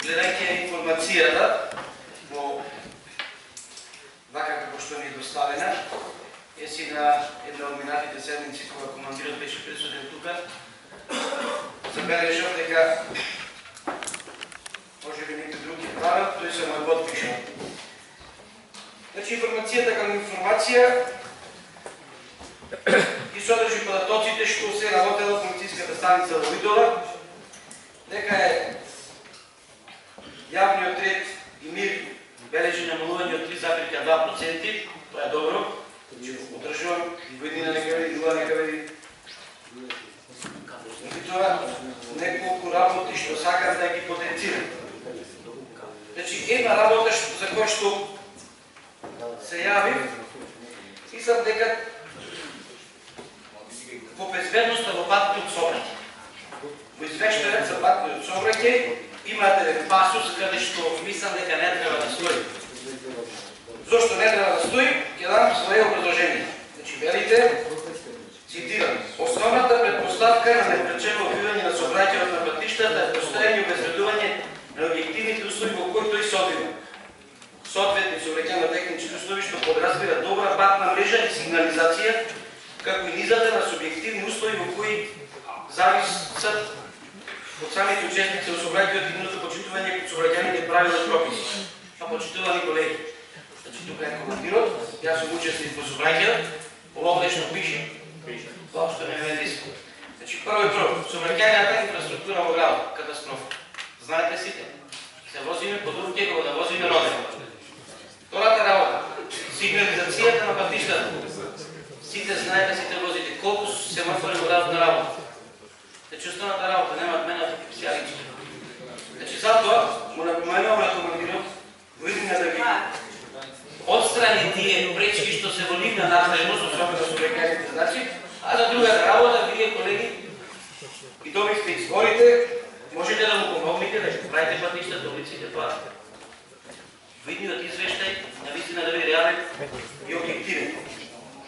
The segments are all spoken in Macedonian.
следејќи информацијата во вака како што ми е доставена, си на една од минатите седмици кога командирот беше присутен тука, забележав дека може би некој друг е правил, тој се мој подпишал. Значи информацијата кај информација ги содржи податоците што се работела полициската станица во Видола, дека е јавниот ред и мир бележи намалување од 3,2%, тоа е добро, че го подржувам, во еднина нека види, друга нека види. Тоа неколку работи што сакам да ги потенцирам. Значи, една работа за која што се јавив, мислам дека во безбедноста во патниот сообраќај. Во извештајот за патниот сообраќај имате пасус каде што мислам дека не треба да стои. Зошто не треба да стои? Ќе дам своје образложение. Значи, велите, цитирам, основната предпоставка на непречено одвивање на сообраќајот на патиштата е постојање и обезбедување на објективните услови во кои тој се одвива. Соодветни сообраќајно-технички услови што подразбира добра патна мрежа и сигнализација, како и низата на субјективни услови во кои зависат од самите учесници во сообраќајот и нивното почитување кон сообраќајните правила и прописи. Почитувани колеги, значи тука е командирот, јас сум учесник во сообраќајот, овде што пише, тоа што не ме диско. Значи прво, сообраќајната инфраструктура во градот, катастрофа. Знаете сите, се возиме по друг кога да возиме родено. Втората работа, сигнализацијата на патиштата. Сите знаете, сите возите, колку семафори во градот на работа. Значи основната работа немаат мене специјалисти. Значи затоа му напоминувам на командирот во иднина да ги отстрани тие пречки што се во нивна надлежност, особено сообраќајните задачи, а за другата работа, вие колеги, и добивте изборите, можете да му помогнете да правите патиштата, улиците тоа. Видниот извештај, навистина да биде реален и објективен.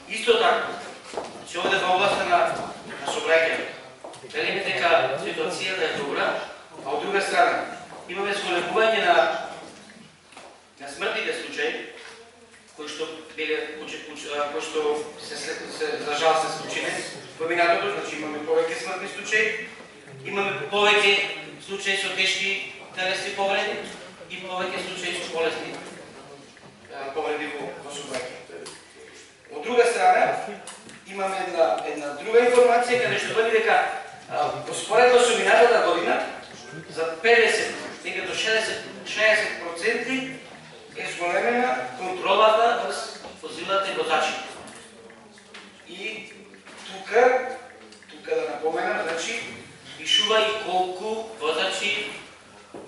Исто така, че овде во областа на сообраќајот, велиме дека ситуацијата е добра, а од друга страна имаме зголемување на смртните случаи, кои што се за жал се случиле во минатото, значи имаме повеќе смртни случаи, имаме повеќе случаи со тешки телесни повреди и повеќе случаи со полесни повреди во сообраќајот. Од друга страна, имаме една друга информација каде што вели дека споредно со минатата година за 50, некаде до 60% е зголемена контролата врз возилата и возачите. И тука да напоменам, значи, пишува и колку возачи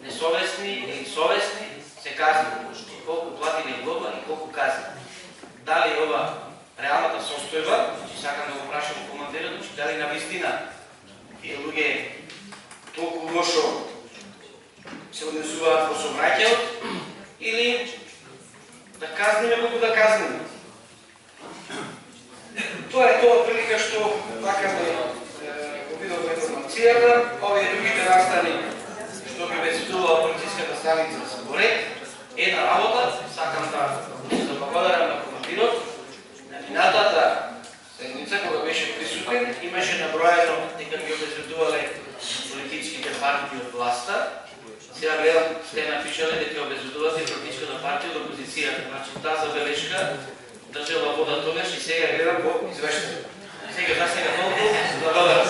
несовесни или совесни се казни. Колку платиле глоба и колку казни. Дали ова реалната состојба, значи сакам да го прашам командирот, значи дали навистина тие луѓе толку лошо се однесуваат во сообраќајот или да казниме колку да казниме. Тоа е тоа прилика што сакам да го видам информацијата. Овие другите настани што ги обезбедува полициската станица се во ред. Една работа, сакам да благодарам на командирот. На минатата седмица, кога беше присутен, имаше наброено дека ги обезбедувале политичките партии од власта. Сега гледам, сте напишале дека обезбедувате политичката партија од опозицијата. Значи, таа забелешка држела вода тогаш и сега гледам во извештајот. Сега за сега толку, благодарам.